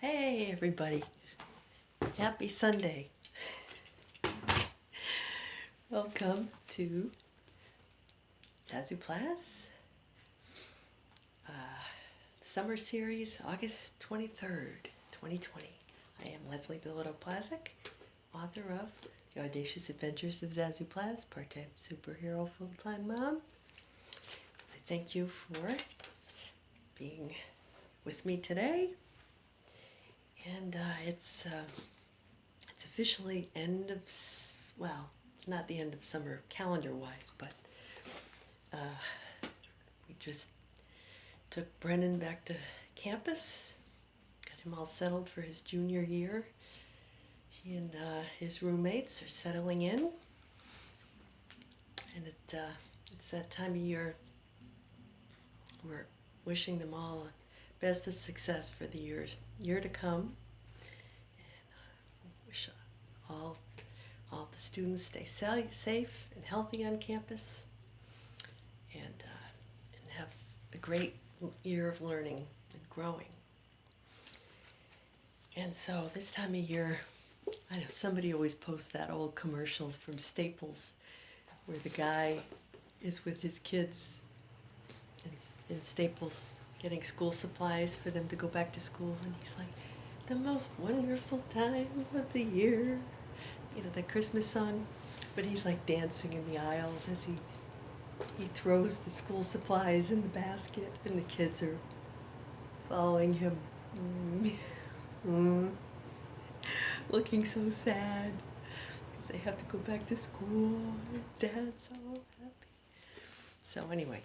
Hey everybody, happy Sunday. Welcome to Zazoo Plazz, Summer Series, August 23rd, 2020. I am Leslie Plazz, author of The Audacious Adventures of Zazoo Plazz, part-time superhero, full-time mom. I thank you for being with me today. And it's officially end of, well, not the end of summer calendar-wise, but we just took Brennan back to campus, got him all settled for his junior year. He and his roommates are settling in, and it's that time of year. We're wishing them all best of success for the year to come, and wish all the students stay safe and healthy on campus, and have a great year of learning and growing. And so this time of year, I know somebody always posts that old commercial from Staples where the guy is with his kids in Staples getting school supplies for them to go back to school, and he's like, the most wonderful time of the year. You know, that Christmas song, but he's like dancing in the aisles as he throws the school supplies in the basket, and the kids are following him, looking so sad because they have to go back to school. Dad's all happy. So anyway,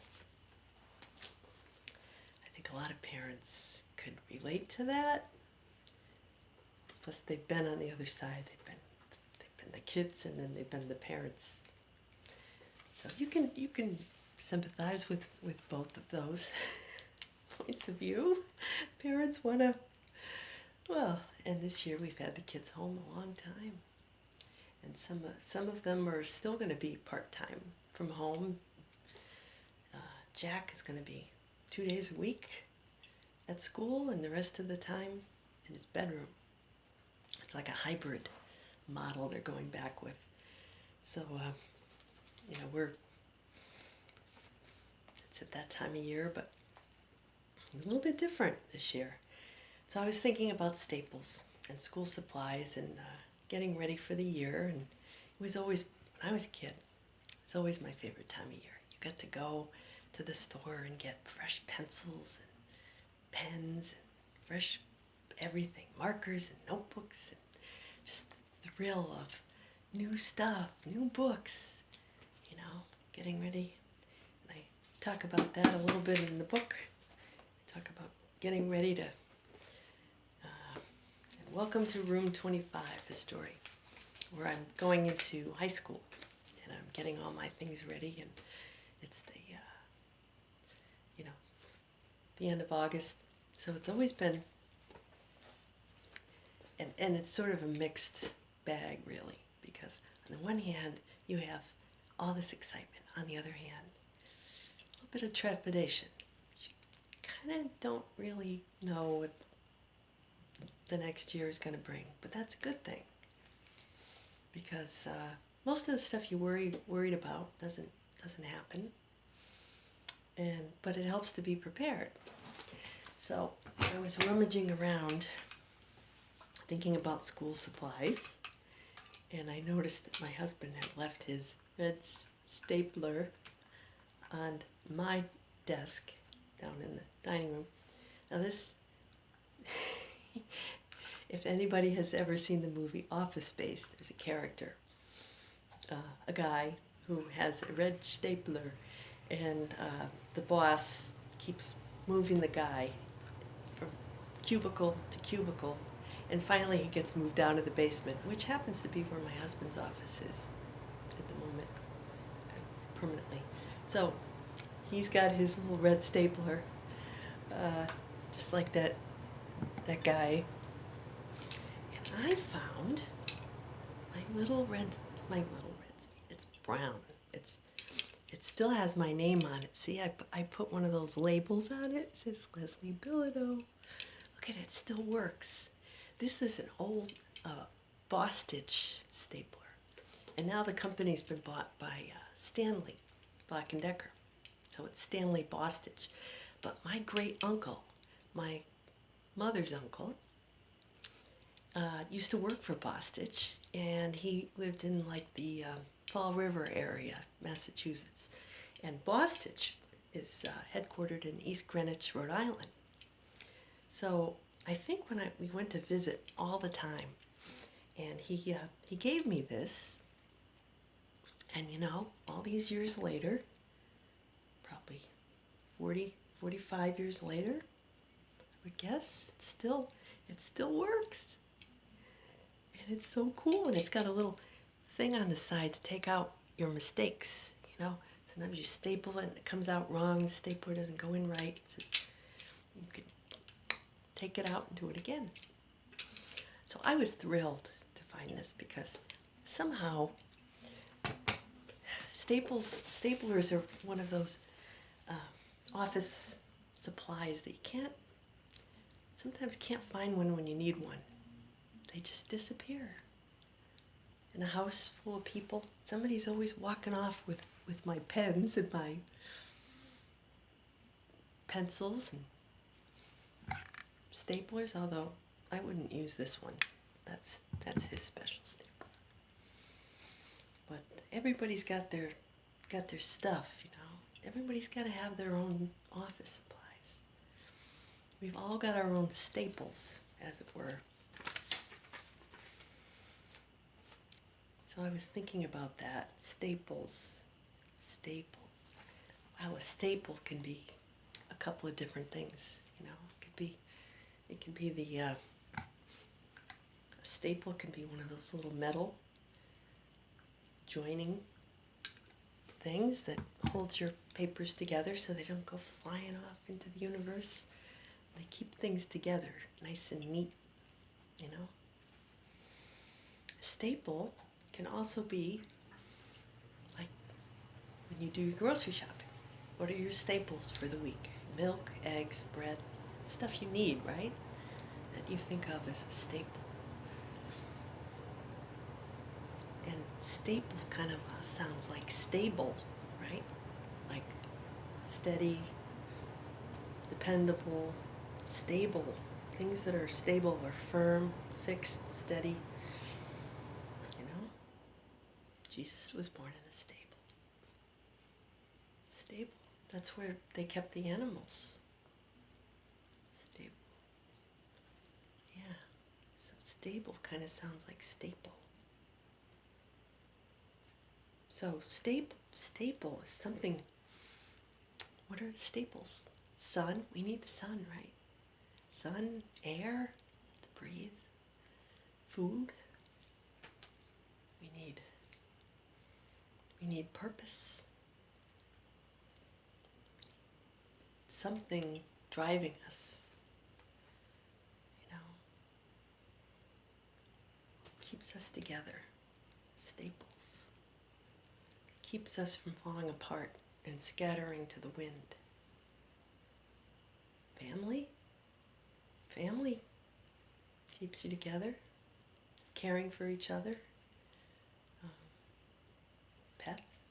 I think a lot of parents could relate to that. Plus, they've been on the other side. They've been the kids, and then they've been the parents. So you can sympathize with both of those points of view. Parents want to, well, and this year we've had the kids home a long time, and some of them are still going to be part-time from home. Jack is going to be 2 days a week at school, and the rest of the time in his bedroom. It's like a hybrid model they're going back with. So, it's at that time of year, but a little bit different this year. So I was thinking about Staples and school supplies and getting ready for the year. And it was always, when I was a kid, it's always my favorite time of year. You got to go to the store and get fresh pencils and pens and fresh everything, markers and notebooks, and just the thrill of new stuff, new books, getting ready. And I talk about that a little bit in the book. I talk about getting ready to, and welcome to Room 25, the story, where I'm going into high school, and I'm getting all my things ready, and it's the end of August. So it's always been, and it's sort of a mixed bag, really, because on the one hand, you have all this excitement. On the other hand, a little bit of trepidation. You kind of don't really know what the next year is going to bring, but that's a good thing, because most of the stuff you worried about doesn't happen, but it helps to be prepared. So I was rummaging around thinking about school supplies, and I noticed that my husband had left his red stapler on my desk down in the dining room. Now this, if anybody has ever seen the movie Office Space, there's a character, a guy who has a red stapler, and the boss keeps moving the guy from cubicle to cubicle, and finally he gets moved down to the basement, which happens to be where my husband's office is at the moment, permanently. So he's got his little red stapler, just like that guy. And I found it's brown. It still has my name on it. See, I put one of those labels on it. It says Leslie Bilodeau. Look look at it, it still works. This is an old Bostitch stapler. And now the company's been bought by Stanley Black & Decker. So it's Stanley Bostitch. But my great uncle, my mother's uncle, used to work for Bostitch, and he lived in like the Fall River area, Massachusetts. And Bostitch is headquartered in East Greenwich, Rhode Island. So I think when we went to visit all the time, and he gave me this, and you know, all these years later, probably 40, 45 years later, I would guess, it still works. And it's so cool, and it's got a little thing on the side to take out your mistakes, you know. Sometimes you staple it and it comes out wrong, the stapler doesn't go in right. It's just, you can take it out and do it again. So I was thrilled to find this because somehow staplers are one of those office supplies that you sometimes can't find one when you need one. They just disappear. In a house full of people, somebody's always walking off with my pens and my pencils and staplers, although I wouldn't use this one. That's his special stapler. But everybody's got their stuff, you know. Everybody's got to have their own office supplies. We've all got our own staples, as it were. So I was thinking about that. Staples. Wow, a staple can be a couple of different things, you know. It can be a staple can be one of those little metal joining things that hold your papers together so they don't go flying off into the universe. They keep things together, nice and neat, you know. A staple can also be like when you do your grocery shopping. What are your staples for the week? Milk, eggs, bread, stuff you need, right? That you think of as a staple. And staple kind of sounds like stable, right? Like steady, dependable, stable. Things that are stable are firm, fixed, steady. You know? Jesus was born in a stable. Stable. That's where they kept the animals. Stable. Yeah. So stable kind of sounds like staple. So staple is something. What are the staples? Sun. We need the sun, right? Sun, air to breathe. Food. We need purpose. Something driving us, you know, keeps us together. Staples. Keeps us from falling apart and scattering to the wind. Family? Family keeps you together, caring for each other. Pets,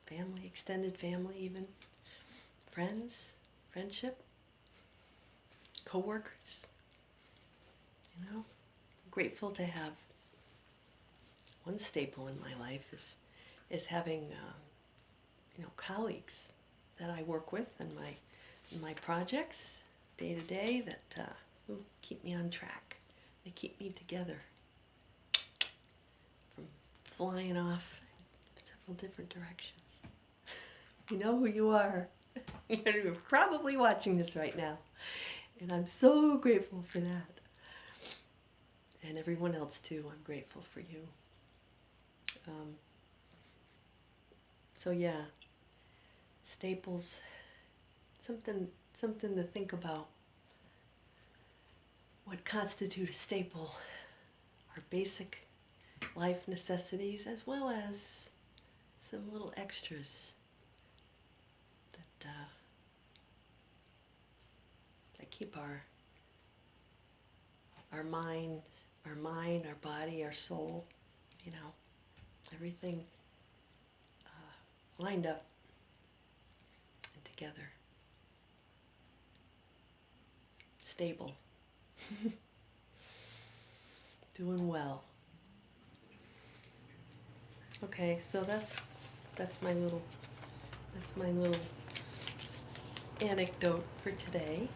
family, extended family even. Friends, friendship, co-workers, you know. I'm grateful to have one staple in my life is having you know, colleagues that I work with in my projects day to day that who keep me on track. They keep me together from flying off in several different directions. You know who you are. You're probably watching this right now. And I'm so grateful for that. And everyone else too, I'm grateful for you. So yeah, staples, something to think about. What constitute a staple are basic life necessities as well as some little extras that keep our our mind, our body, our soul, you know, everything lined up and together, stable, doing well. Okay, so that's my little anecdote for today.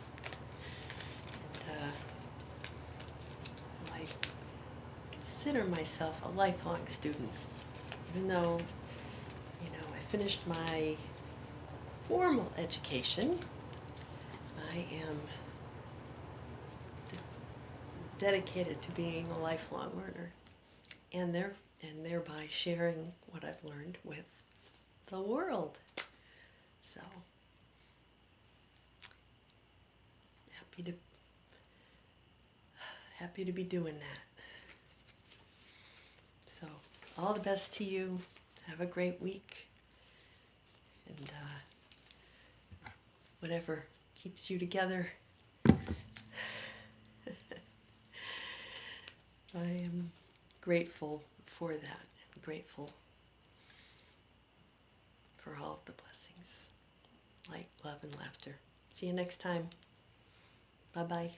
And I consider myself a lifelong student, even though, you know, I finished my formal education. I am dedicated to being a lifelong learner, and thereby sharing what I've learned with the world. So happy to be doing that. So all the best to you. Have a great week, and whatever keeps you together. I am grateful for that. I'm grateful for all of the blessings, light, love, and laughter. See you next time. Bye-bye.